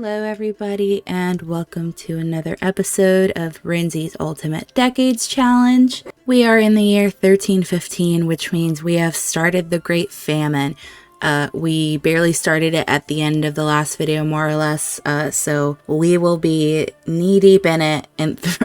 Hello everybody and welcome to another episode of Rinzy's Ultimate Decades Challenge. We are in the year 1315, which means we have started the Great Famine. We barely started it at the end of the last video, more or less, so we will be knee-deep in it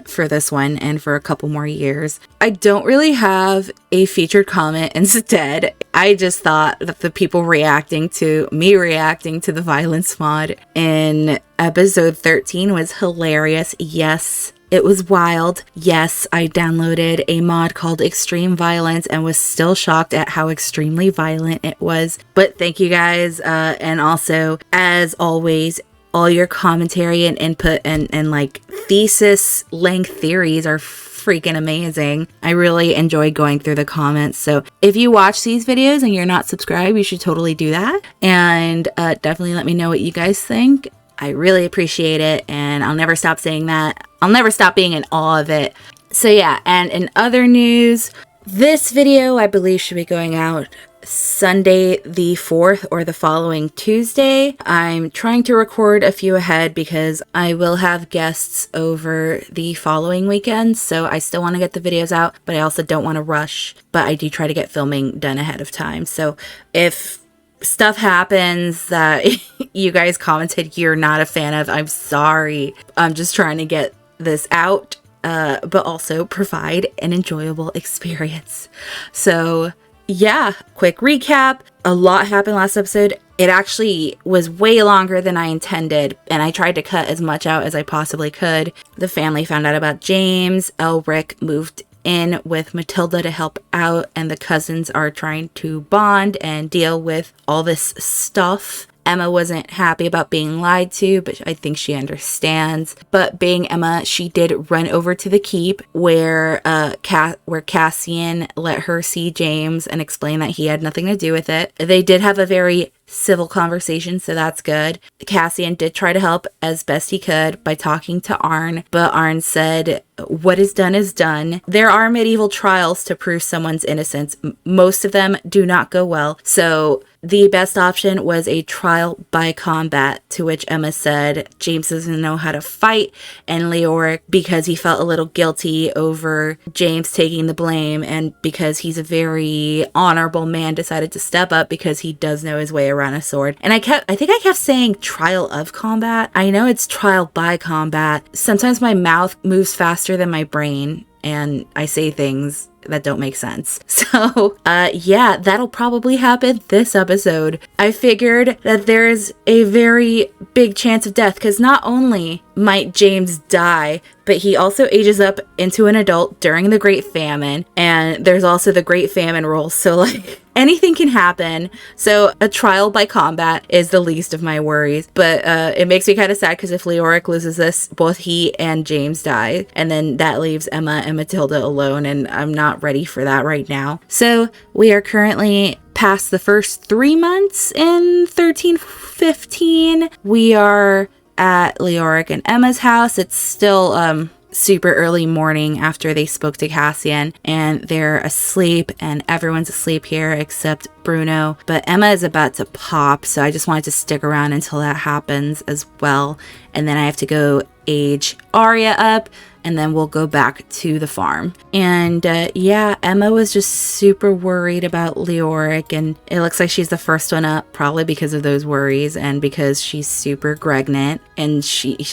for this one and for a couple more years. I don't really have a featured comment instead. I just thought that the people reacting to the violence mod in episode 13 was hilarious. Yes, it was wild. Yes, I downloaded a mod called Extreme Violence and was still shocked at how extremely violent it was. But thank you guys. And also, as always, all your commentary and input and like thesis length theories are freaking amazing. I really enjoy going through the comments. So if you watch these videos and you're not subscribed, you should totally do that. And definitely let me know what you guys think. I really appreciate it, and I'll never stop saying that. I'll never stop being in awe of it. So yeah, and in other news, this video I believe should be going out Sunday the 4th or the following Tuesday. I'm trying to record a few ahead because I will have guests over the following weekend, so I still want to get the videos out, but I also don't want to rush, but I do try to get filming done ahead of time. So if stuff happens that you guys commented you're not a fan of, I'm sorry. I'm just trying to get this out, but also provide an enjoyable experience. So yeah, quick recap. A lot happened last episode. It actually was way longer than I intended, and I tried to cut as much out as I possibly could. The family found out about James. Elric moved in with Matilda to help out, and the cousins are trying to bond and deal with all this stuff. Emma wasn't happy about being lied to, but I think she understands. But being Emma, she did run over to the keep where Cassian let her see James and explain that he had nothing to do with it. They did have a very civil conversation, so that's good. Cassian did try to help as best he could by talking to Arn, but Arn said, "What is done is done." There are medieval trials to prove someone's innocence. Most of them do not go well, so the best option was a trial by combat, to which Emma said James doesn't know how to fight, and Leoric, because he felt a little guilty over James taking the blame, and because he's a very honorable man, decided to step up because he does know his way around a sword. And I think I kept saying trial of combat. I know it's trial by combat. Sometimes my mouth moves faster than my brain, and I say things that don't make sense. So, yeah, that'll probably happen this episode. I figured that there's a very big chance of death, because not only might James die, but he also ages up into an adult during the Great Famine, and there's also the Great Famine rule, so like anything can happen. So a trial by combat is the least of my worries, but it makes me kind of sad because if Leoric loses this, both he and James die, and then that leaves Emma and Matilda alone, and I'm not ready for that right now. So we are currently past the first 3 months in 1315. We are at Leoric and Emma's house. It's still super early morning after they spoke to Cassian, and they're asleep, and everyone's asleep here except Bruno, but Emma is about to pop, so I just wanted to stick around until that happens as well. And then I have to go age Arya up, and then we'll go back to the farm. And yeah, Emma was just super worried about Leoric, and it looks like she's the first one up, probably because of those worries and because she's super pregnant, and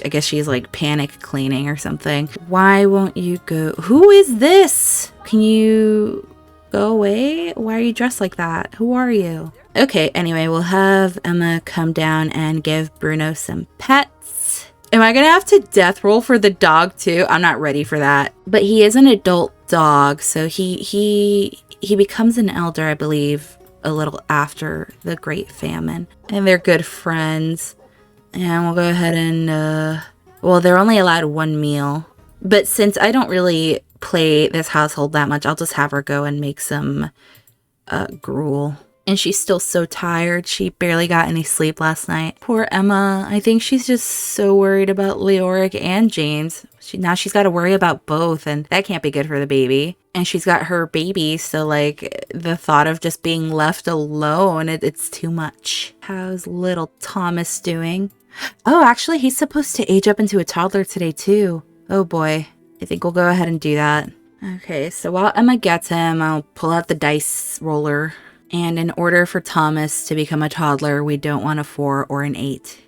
I guess she's like panic cleaning or something. Why won't you go? Who is this? Can you go away? Why are you dressed like that? Who are you? Okay, anyway, we'll have Emma come down and give Bruno some pets. Am I gonna have to death roll for the dog too? I'm not ready for that. But he is an adult dog, so he becomes an elder, I believe, a little after the Great Famine. And they're good friends. And we'll go ahead and, well, they're only allowed one meal. But since I don't really play this household that much, I'll just have her go and make some gruel. And she's still so tired. She barely got any sleep last night. Poor Emma. I think she's just so worried about Leoric and James. Now she's got to worry about both, and that can't be good for the baby. And she's got her baby, so like the thought of just being left alone, it's too much. How's little Thomas doing? Oh, actually, he's supposed to age up into a toddler today, too. Oh, boy. I think we'll go ahead and do that. Okay, so while Emma gets him, I'll pull out the dice roller. And in order for Thomas to become a toddler, we don't want a 4 or an 8.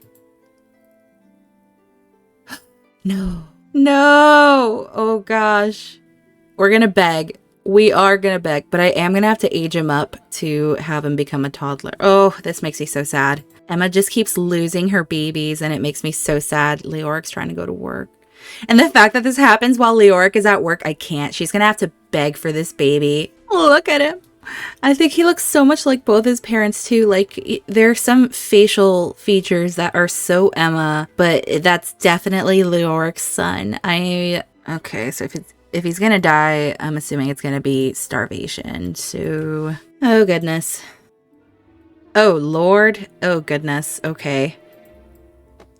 No. No! Oh, gosh. We're gonna beg. We are gonna beg, but I am gonna have to age him up to have him become a toddler. Oh, this makes me so sad. Emma just keeps losing her babies, and it makes me so sad. Leoric's trying to go to work. And the fact that this happens while Leoric is at work, I can't. She's gonna have to beg for this baby. Look at him. I think he looks so much like both his parents, too. Like, there are some facial features that are so Emma, but that's definitely Leoric's son. Okay, so if he's gonna die, I'm assuming it's gonna be starvation. So, oh goodness. Oh Lord. Oh goodness. Okay.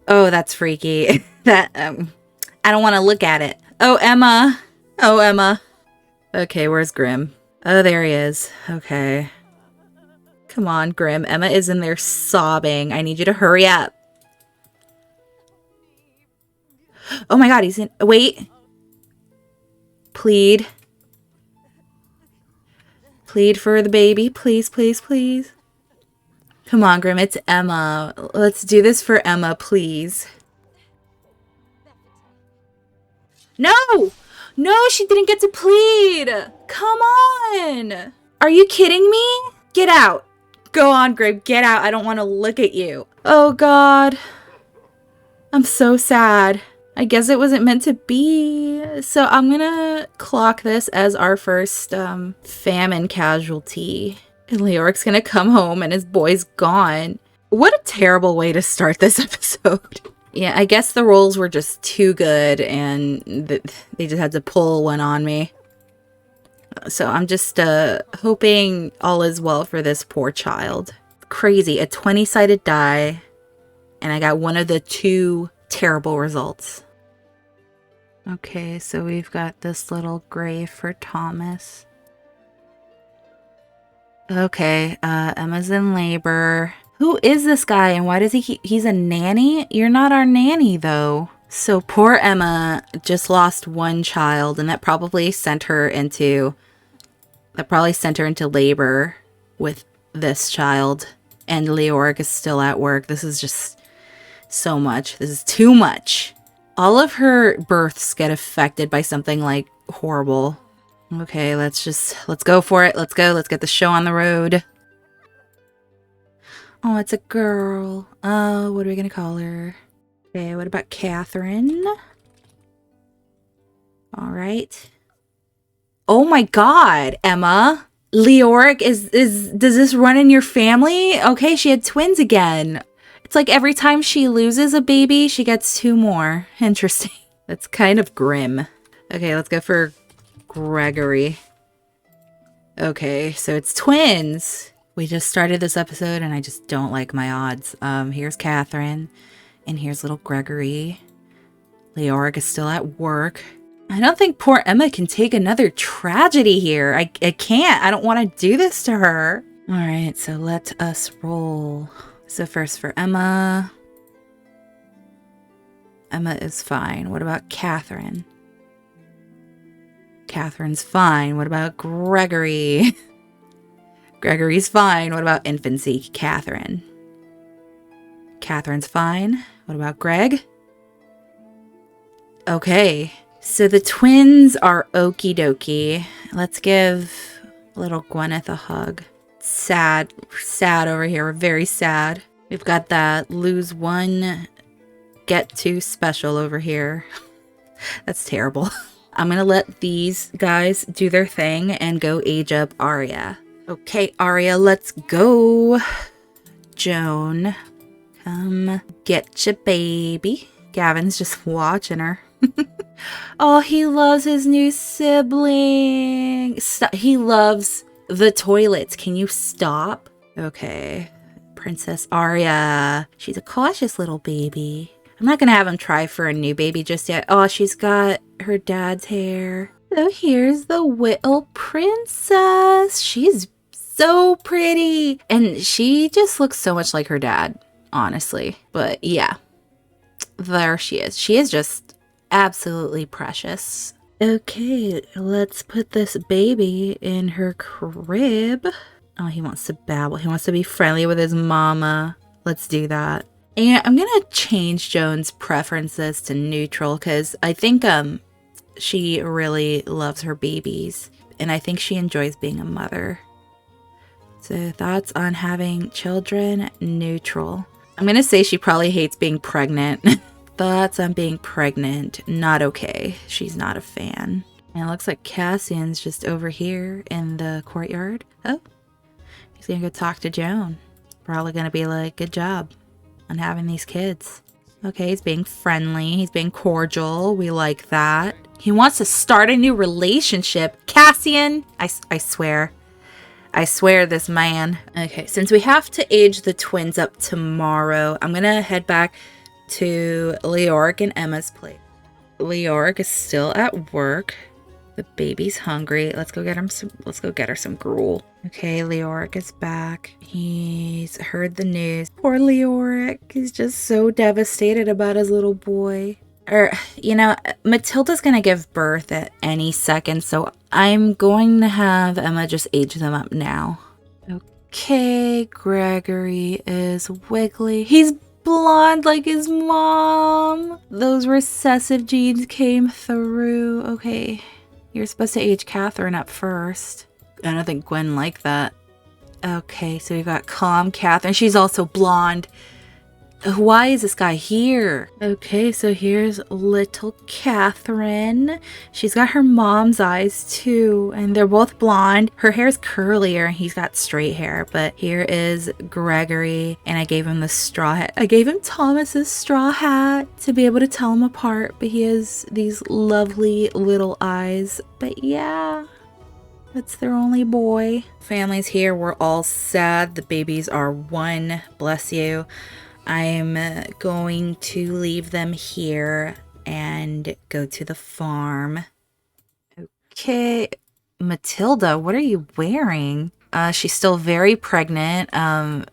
Oh, that's freaky. I don't want to look at it. Oh, Emma. Oh, Emma. Okay, where's Grim? Oh, there he is. Okay. Come on, Grim. Emma is in there sobbing. I need you to hurry up. Oh my god, he's in... Wait. Plead. Plead for the baby. Please, please, please. Come on, Grim. It's Emma. Let's do this for Emma, please. No! No, she didn't get to plead! Come on! Are you kidding me? Get out. Go on, Grim. Get out. I don't want to look at you. Oh, God. I'm so sad. I guess it wasn't meant to be. So I'm gonna clock this as our first famine casualty. And Leoric's gonna come home and his boy's gone. What a terrible way to start this episode. Yeah, I guess the rolls were just too good and they just had to pull one on me. So I'm just hoping all is well for this poor child. Crazy, a 20-sided die, and I got one of the 2 terrible results. Okay, so we've got this little grave for Thomas. Okay, Emma's in labor. Who is this guy and why does he's a nanny? You're not our nanny though. So poor Emma just lost one child and that probably sent her into labor with this child. And Leoric is still at work. This is just so much. This is too much. All of her births get affected by something like horrible. Okay, let's go for it. Let's go. Let's get the show on the road. Oh, it's a girl. Oh, what are we gonna call her? Okay, what about Catherine? All right. Oh my God, Emma. Leoric does this run in your family? Okay, she had twins again. It's like every time she loses a baby, she gets 2 more. Interesting. That's kind of grim. Okay, let's go for Gregory. Okay, so it's twins. We just started this episode and I just don't like my odds. Here's Catherine and here's little Gregory. Leoric is still at work. I don't think poor Emma can take another tragedy here. I can't. I don't want to do this to her. All right, so let us roll. So first for Emma. Emma is fine. What about Catherine? Catherine's fine. What about Gregory? Gregory's fine. What about infancy? Catherine. Catherine's fine. What about Greg? Okay. So the twins are okie dokie. Let's give little Gwyneth a hug. Sad. Sad over here. We're very sad. We've got that lose 1, get 2 special over here. That's terrible. I'm gonna let these guys do their thing and go age up Arya. Okay, Arya, let's go. Joan, come get your baby. Gavin's just watching her. Oh, he loves his new sibling. He loves the toilets. Can you stop? Okay, Princess Arya. She's a cautious little baby. I'm not gonna have him try for a new baby just yet. Oh, she's got her dad's hair. So here's the little princess. She's so pretty. And she just looks so much like her dad, honestly. But yeah. There she is. She is just absolutely precious. Okay, let's put this baby in her crib. Oh, he wants to babble. He wants to be friendly with his mama. Let's do that. And I'm gonna change Joan's preferences to neutral because I think she really loves her babies and I think she enjoys being a mother. So thoughts on having children, neutral. I'm gonna say she probably hates being pregnant. Thoughts on being pregnant, not okay. She's not a fan. And it looks like Cassian's just over here in the courtyard. Oh, he's gonna go talk to Joan. Probably gonna be like, good job on having these kids. Okay, he's being friendly. He's being cordial. We like that. He wants to start a new relationship. Cassian! I swear. I swear this man. Okay, since we have to age the twins up tomorrow, I'm gonna head back to Leoric and Emma's place. Leoric is still at work. The baby's hungry. Let's go get her some gruel. Okay, Leoric is back. He's heard the news. Poor Leoric. He's just so devastated about his little boy. Matilda's gonna give birth at any second, so I'm going to have Emma just age them up now. Okay, Gregory is wiggly. He's blonde like his mom. Those recessive genes came through. Okay, you're supposed to age Catherine up first. I don't think Gwen liked that. Okay, so we've got calm Catherine. She's also blonde. Why is this guy here? Okay, so here's little Catherine. She's got her mom's eyes too, and they're both blonde. Her hair's curlier and he's got straight hair, but here is Gregory, and I gave him the straw hat. I gave him Thomas's straw hat to be able to tell them apart, but he has these lovely little eyes. But yeah, that's their only boy. Family's here. We're all sad. The babies are one. Bless you. I'm going to leave them here and go to the farm. Okay, Matilda, what are you wearing? She's still very pregnant, and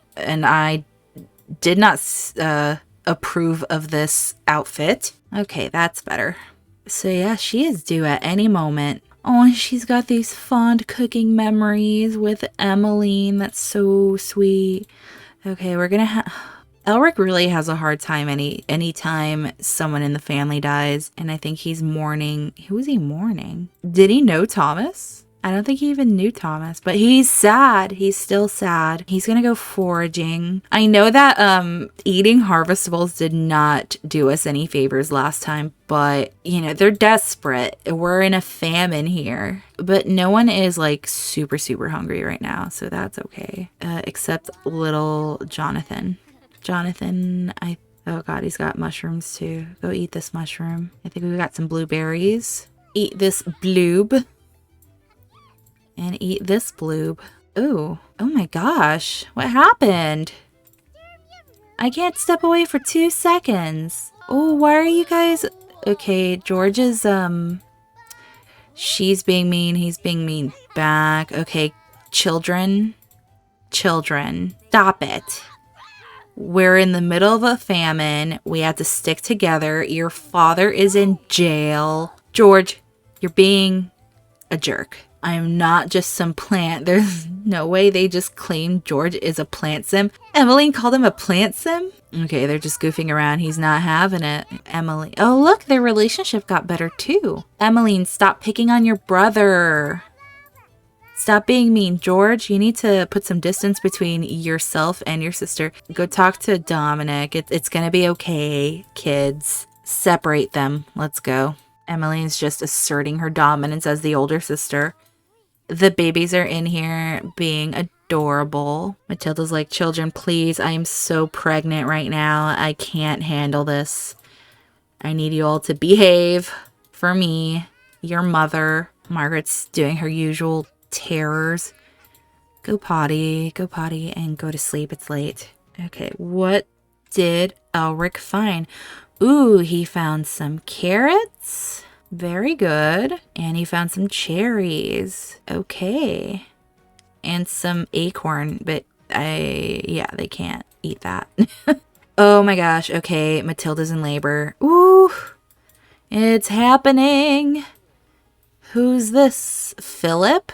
I did not approve of this outfit. Okay, that's better. So yeah, she is due at any moment. Oh, and she's got these fond cooking memories with Emmeline. That's so sweet. Okay, we're gonna have... Elric really has a hard time anytime someone in the family dies, and I think he's mourning. Who is he mourning? Did he know Thomas? I don't think he even knew Thomas, but he's sad. He's still sad. He's gonna go foraging. I know that eating Harvestables did not do us any favors last time, but they're desperate. We're in a famine here, but no one is like super hungry right now, so that's okay. Except little Jonathan. Oh god, he's got mushrooms too. Go eat this mushroom. I think we got some blueberries. Eat this bloob. And eat this bloob. Ooh. Oh my gosh. What happened? I can't step away for 2 seconds. Oh, why are you guys... Okay, George is, she's being mean. He's being mean back. Okay, children. Stop it. We're in the middle of a famine. We have to stick together. Your father is in jail. George, you're being a jerk. I'm not just some plant. There's no way they just claimed George is a plant sim. Emmeline called him a plant sim? Okay, they're just goofing around. He's not having it. Emmeline. Oh, look, their relationship got better too. Emmeline, stop picking on your brother. Stop being mean, George. You need to put some distance between yourself and your sister. Go talk to Dominic. It's gonna be okay, kids. Separate them. Let's go. Emmeline's just asserting her dominance as the older sister. The babies are in here being adorable. Matilda's like, children, please. I am so pregnant right now. I can't handle this. I need you all to behave for me, your mother. Margaret's doing her usual terrors. Go potty, and go to sleep. It's late. Okay, what did Elric find? Ooh, he found some carrots. Very good. And he found some cherries. Okay. And some acorn, but yeah, they can't eat that. Oh my gosh. Okay, Matilda's in labor. Ooh, it's happening. Who's this? Philip?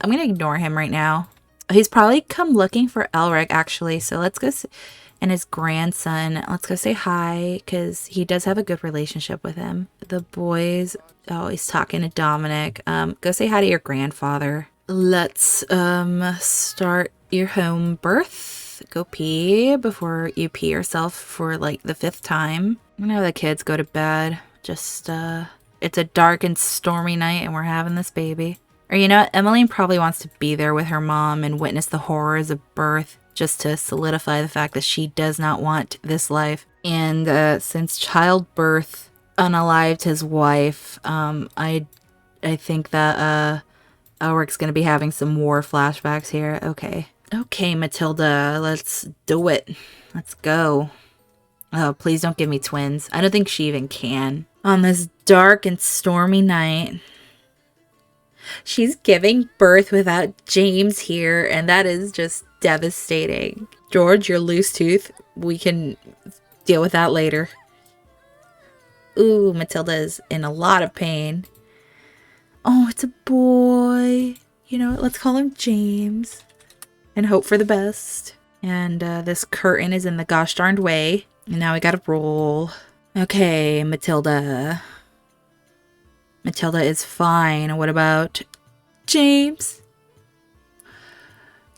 I'm gonna ignore him right now. He's probably come looking for Elric, actually. So let's go and his grandson. Let's go say hi, because he does have a good relationship with him. The boys. Oh, he's talking to Dominic. Go say hi to your grandfather. Let's start your home birth. Go pee before you pee yourself for like the 5th time. I'm gonna have the kids go to bed. Just it's a dark and stormy night and we're having this baby. Or you know what? Emmeline probably wants to be there with her mom and witness the horrors of birth, just to solidify the fact that she does not want this life. And since childbirth unalived his wife, I think that Elric's gonna be having some war flashbacks here. Okay, Matilda, let's do it. Let's go. Oh, please don't give me twins. I don't think she even can. On this dark and stormy night, she's giving birth without James here, and that is just devastating. George, your loose tooth. We can deal with that later. Ooh, Matilda is in a lot of pain. Oh, it's a boy. You know what? Let's call him James and hope for the best. And this curtain is in the gosh darned way. And now we gotta roll. Okay, Matilda. Matilda is fine. What about James?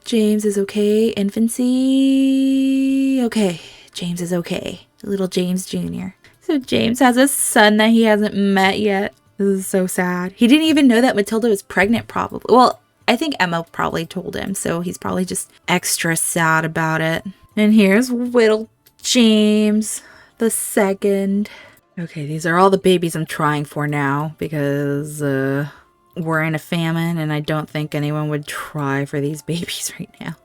James is okay. Infancy. Okay, James is okay. Little James Jr. So James has a son that he hasn't met yet. This is so sad. He didn't even know that Matilda was pregnant, probably. Well, I think Emma probably told him, so he's probably just extra sad about it. And here's little James the second. Okay, these are all the babies I'm trying for now because we're in a famine and I don't think anyone would try for these babies right now.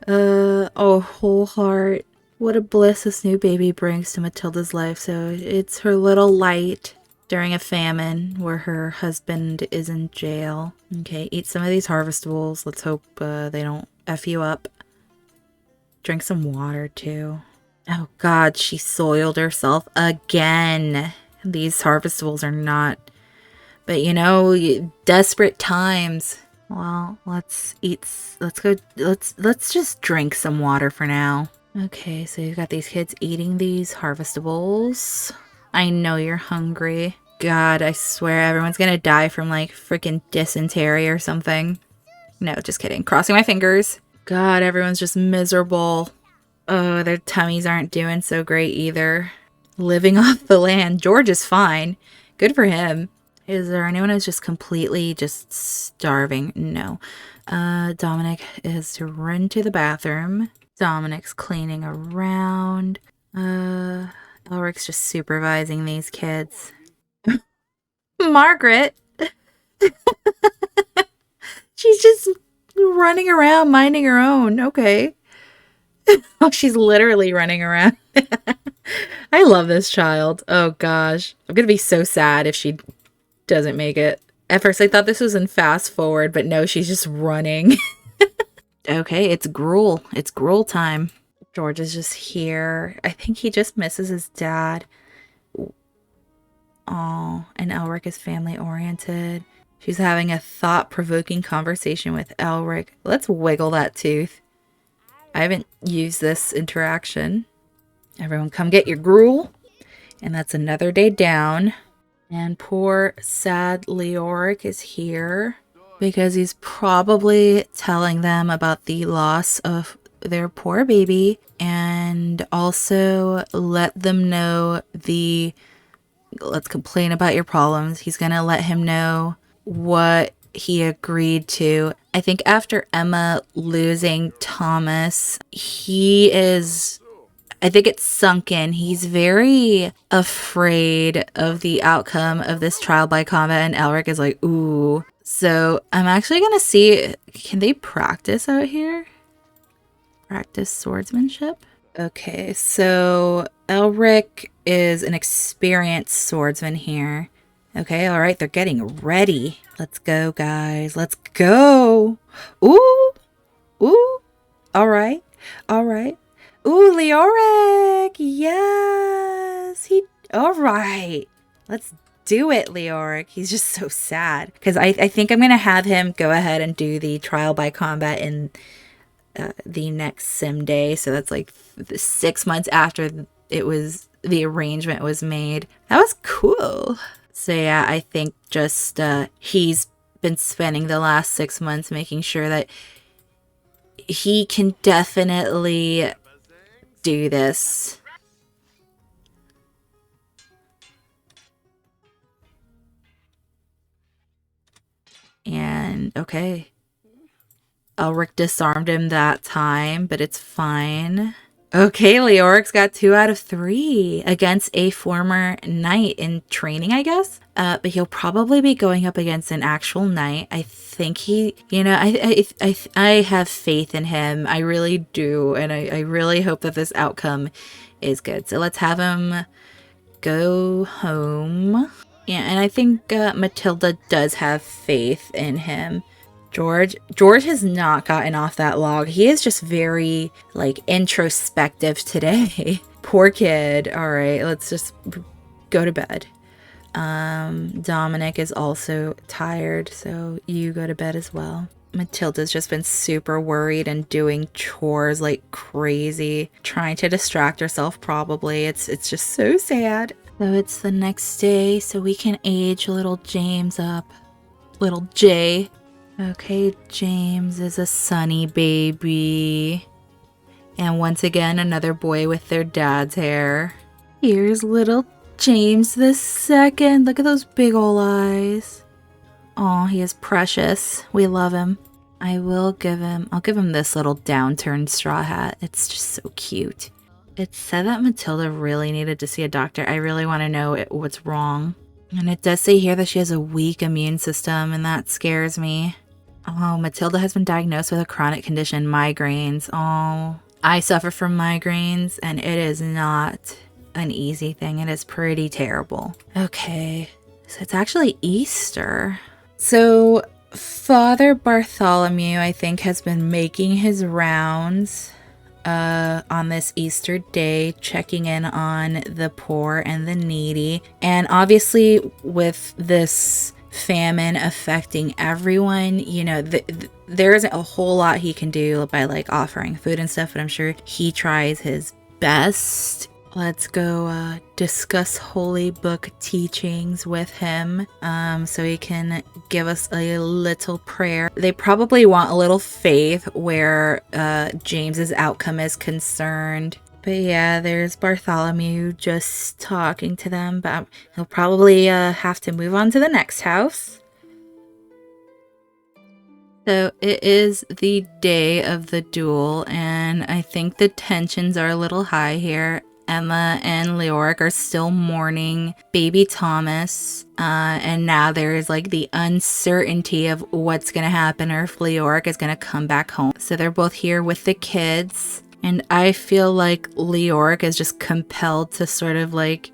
Oh, whole heart. What a bliss this new baby brings to Matilda's life. So it's her little light during a famine where her husband is in jail. Okay, eat some of these Harvestables. Let's hope they don't F you up. Drink some water too. Oh God, she soiled herself again. These Harvestables are not... But you know, desperate times. Well, let's just drink some water for now. Okay, so you've got these kids eating these Harvestables. I know you're hungry. God, I swear everyone's gonna die from like freaking dysentery or something. No, just kidding. Crossing my fingers. God, everyone's just miserable. Oh, their tummies aren't doing so great either. Living off the land. George is fine. Good for him. Is there anyone who's just completely just starving? No. Dominic is to run to the bathroom. Dominic's cleaning around. Elric's just supervising these kids. Margaret! She's just running around, minding her own. Okay. Oh, she's literally running around. I love this child. Oh gosh. I'm gonna be so sad if she doesn't make it. At first I thought this was in fast forward, but no, she's just running. Okay, it's gruel. It's gruel time. George is just here. I think he just misses his dad. Oh, and Elric is family oriented. She's having a thought-provoking conversation with Elric. Let's wiggle that tooth. I haven't used this interaction. Everyone come get your gruel. And that's another day down. And poor sad Leoric is here because he's probably telling them about the loss of their poor baby and also let them know let's complain about your problems. He's gonna let him know what he agreed to. I think after Emma losing Thomas, I think it's sunk in. He's very afraid of the outcome of this trial by combat, and Elric is like, ooh. So I'm actually gonna see, can they practice out here? Practice swordsmanship? Okay, so Elric is an experienced swordsman here. Okay, all right, they're getting ready. Let's go, guys. Let's go. Ooh, ooh. All right, all right. Ooh, Leoric! Yes! All right. Let's do it, Leoric. He's just so sad. Because I think I'm going to have him go ahead and do the trial by combat in the next sim day. So that's like 6 months after the arrangement was made. That was cool. So yeah, I think just he's been spending the last 6 months making sure that he can definitely do this. And okay. Elric disarmed him that time, but it's fine. Okay, Leoric's got 2 out of 3 against a former knight in training, I guess. But he'll probably be going up against an actual knight. I think he, I have faith in him. I really do. And I really hope that this outcome is good. So let's have him go home. Yeah, and I think Matilda does have faith in him. George has not gotten off that log. He is just very, like, introspective today. Poor kid. All right, let's just go to bed. Dominic is also tired, so you go to bed as well. Matilda's just been super worried and doing chores like crazy, trying to distract herself probably. It's just so sad. So it's the next day, so we can age little James up. Little Jay. Okay, James is a sunny baby. And once again, another boy with their dad's hair. Here's little James the second. Look at those big ol' eyes. Aw, he is precious. We love him. I'll give him this little downturned straw hat. It's just so cute. It said that Matilda really needed to see a doctor. I really want to know what's wrong. And it does say here that she has a weak immune system, and that scares me. Oh, Matilda has been diagnosed with a chronic condition, migraines. Oh, I suffer from migraines, and it is not an easy thing. It is pretty terrible. Okay, so it's actually Easter. So Father Bartholomew, I think, has been making his rounds on this Easter day, checking in on the poor and the needy. And obviously with this famine affecting everyone, you know, there isn't a whole lot he can do by like offering food and stuff, but I'm sure he tries his best. Let's go discuss holy book teachings with him so he can give us a little prayer. They probably want a little faith where James's outcome is concerned. But yeah, there's Bartholomew just talking to them, but he'll probably have to move on to the next house. So it is the day of the duel, and I think the tensions are a little high here. Emma and Leoric are still mourning baby Thomas, and now there's like the uncertainty of what's gonna happen or if Leoric is gonna come back home. So they're both here with the kids, and I feel like Leoric is just compelled to sort of like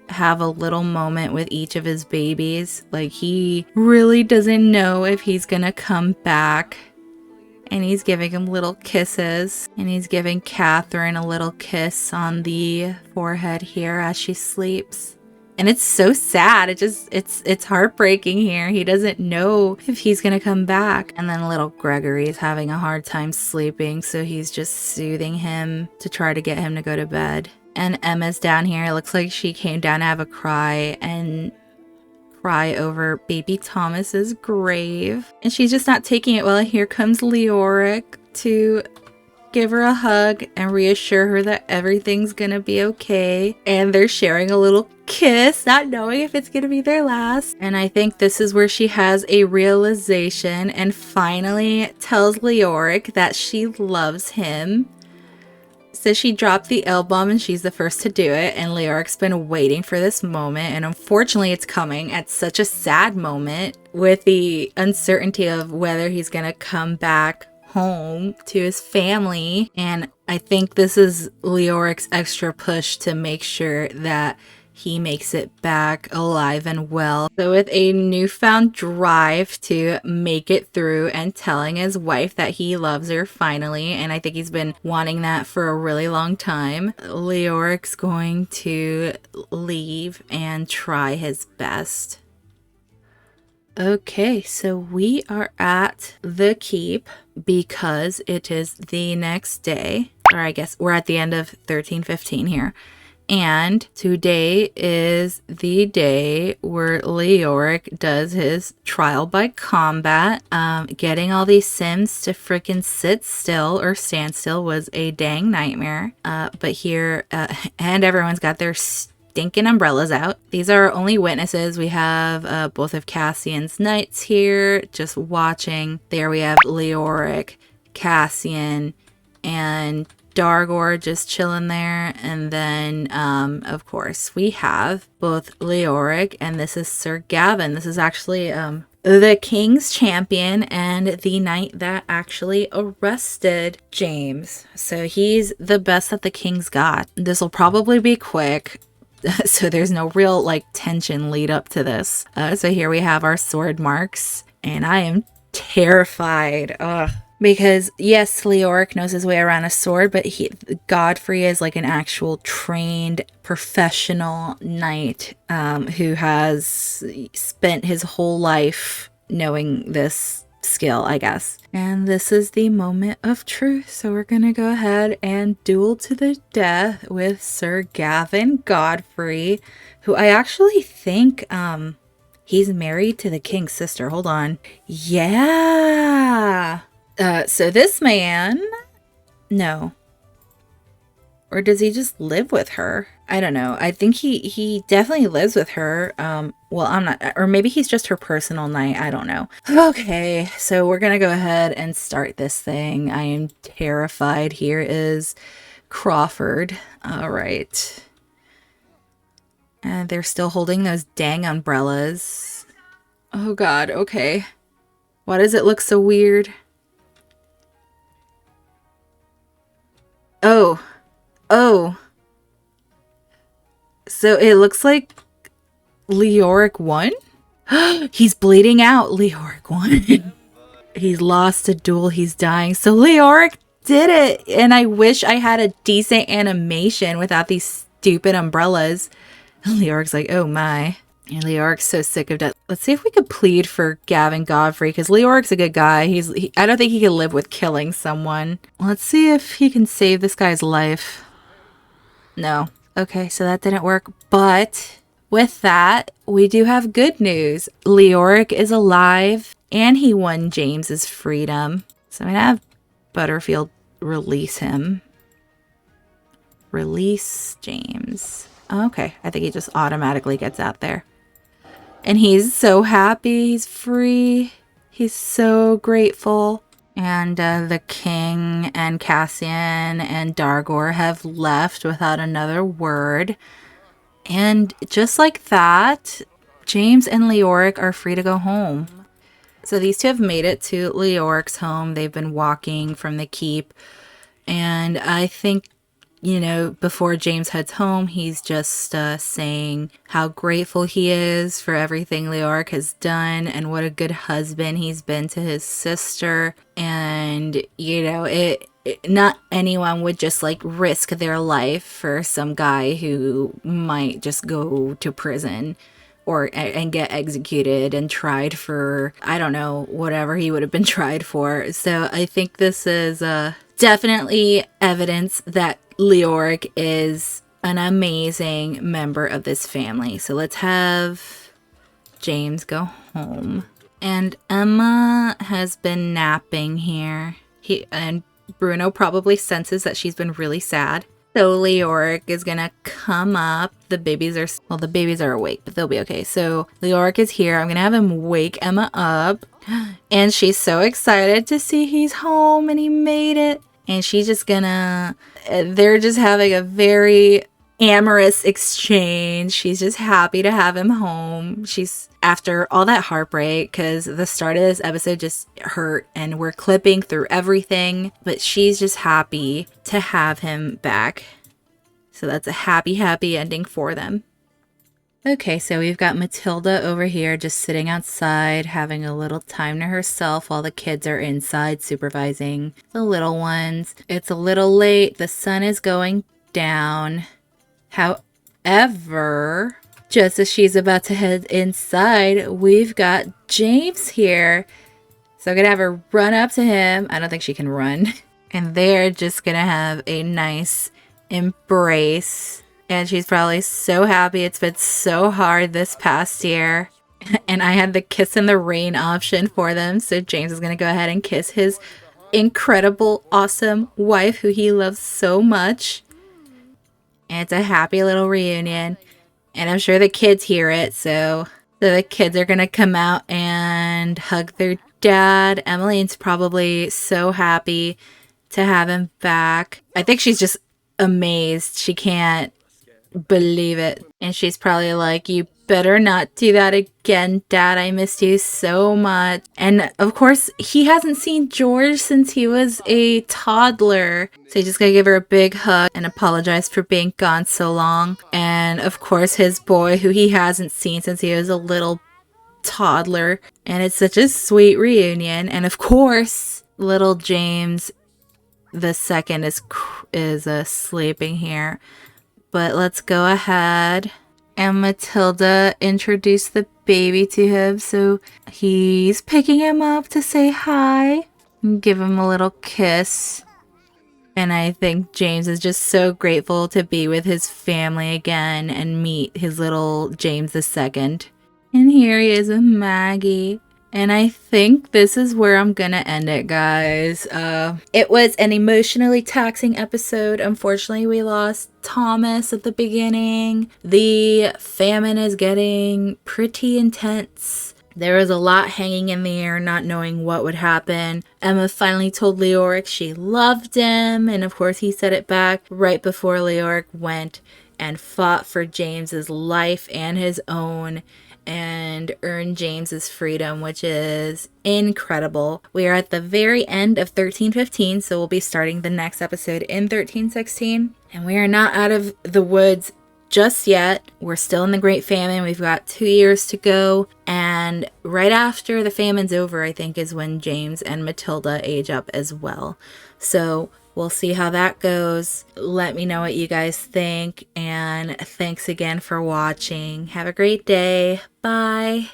have a little moment with each of his babies. Like he really doesn't know if he's gonna come back. And he's giving him little kisses. And he's giving Catherine a little kiss on the forehead here as she sleeps. And it's so sad. It's heartbreaking here. He doesn't know if he's gonna come back. And then little Gregory is having a hard time sleeping, so he's just soothing him to try to get him to go to bed. And Emma's down here. It looks like she came down to have a cry over baby Thomas's grave. And she's just not taking it well. Here comes Leoric to give her a hug and reassure her that everything's gonna be okay. And they're sharing a little kiss, not knowing if it's gonna be their last. And I think this is where she has a realization and finally tells Leoric that she loves him. So she dropped the L-bomb and she's the first to do it, and Leoric's been waiting for this moment, and unfortunately it's coming at such a sad moment with the uncertainty of whether he's gonna come back home to his family. And I think this is Leoric's extra push to make sure that he makes it back alive and well. So with a newfound drive to make it through and telling his wife that he loves her finally, and I think he's been wanting that for a really long time, Leoric's going to leave and try his best. Okay, so we are at the keep because it is the next day, or I guess we're at the end of 1315 here. And today is the day where Leoric does his trial by combat. Getting all these Sims to freaking sit still or stand still was a dang nightmare. But here, and everyone's got their stinking umbrellas out. These are our only witnesses. We have both of Cassian's knights here just watching. There we have Leoric, Cassian, and Dargor just chilling there. And then, of course, we have both Leoric and this is Sir Gavin. This is actually the king's champion and the knight that actually arrested James. So he's the best that the king's got. This will probably be quick. So there's no real like tension lead up to this. So here we have our sword marks and I am terrified. Because yes, Leoric knows his way around a sword, but Godfrey is like an actual trained professional knight who has spent his whole life knowing this skill, I guess. And this is the moment of truth. So we're going to go ahead and duel to the death with Sir Gavin Godfrey, who I actually think he's married to the king's sister. Hold on. Yeah. So this man, no. Or does he just live with her? I don't know. I think he definitely lives with her. Well, I'm not, or maybe he's just her personal knight. I don't know. Okay, so we're gonna go ahead and start this thing. I am terrified. Here is Crawford. All right. And they're still holding those dang umbrellas. Oh God, okay. Why does it look so weird? Oh. Oh. So it looks like Leoric won? He's bleeding out. Leoric won. He's lost a duel. He's dying. So Leoric did it. And I wish I had a decent animation without these stupid umbrellas. Leoric's like, oh my. And Leoric's so sick of death. Let's see if we could plead for Gavin Godfrey, because Leoric's a good guy. I don't think he can live with killing someone. Let's see if he can save this guy's life. No. Okay, so that didn't work. But with that, we do have good news. Leoric is alive, and he won James's freedom. So I'm going to have Butterfield release him. Release James. Okay, I think he just automatically gets out there. And he's so happy. He's free. He's so grateful. And the king and Cassian and Dargor have left without another word. And just like that, James and Leoric are free to go home. So these two have made it to Leoric's home. They've been walking from the keep. And I think, you know, before James heads home, he's just saying how grateful he is for everything Leoric has done and what a good husband he's been to his sister. And, you know, not anyone would just like risk their life for some guy who might just go to prison and get executed and tried for, I don't know, whatever he would have been tried for. So I think this is definitely evidence that Leoric is an amazing member of this family. So let's have James go home. And Emma has been napping here. And Bruno probably senses that she's been really sad. So Leoric is gonna come up. The babies are awake, but they'll be okay. So Leoric is here. I'm gonna have him wake Emma up. And she's so excited to see he's home and he made it. And she's just they're just having a very amorous exchange. She's just happy to have him home. She's, after all that heartbreak, because the start of this episode just hurt and we're clipping through everything, but she's just happy to have him back. So that's a happy, happy ending for them. Okay, so we've got Matilda over here just sitting outside having a little time to herself while the kids are inside supervising the little ones. It's a little late. The sun is going down. However, just as she's about to head inside, we've got James here. So I'm going to have her run up to him. I don't think she can run. And they're just going to have a nice embrace. And she's probably so happy. It's been so hard this past year. And I had the kiss in the rain option for them. So James is going to go ahead and kiss his incredible, awesome wife who he loves so much. And it's a happy little reunion. And I'm sure the kids hear it. So the kids are going to come out and hug their dad. Emmeline's probably so happy to have him back. I think she's just amazed. She can't believe it. And she's probably like, you better not do that again, Dad. I missed you so much. And of course, he hasn't seen George since he was a toddler. So he's just gonna give her a big hug and apologize for being gone so long. And of course, his boy, who he hasn't seen since he was a little toddler. And it's such a sweet reunion. And of course, little James the second is sleeping here. But let's go ahead and Matilda introduced the baby to him. So he's picking him up to say hi and give him a little kiss. And I think James is just so grateful to be with his family again and meet his little James II. And here he is with Maggie. And I think this is where I'm gonna end it, guys. It was an emotionally taxing episode. Unfortunately, we lost Thomas at the beginning. The famine is getting pretty intense. There was a lot hanging in the air, not knowing what would happen. Emma finally told Leoric she loved him. And of course, he said it back right before Leoric went and fought for James's life and his own, and earn James's freedom, which is incredible. We are at the very end of 1315, so we'll be starting the next episode in 1316. And we are not out of the woods just yet. We're still in the Great Famine. We've got 2 years to go. And right after the famine's over, I think, is when James and Matilda age up as well. So we'll see how that goes. Let me know what you guys think. And thanks again for watching. Have a great day. Bye.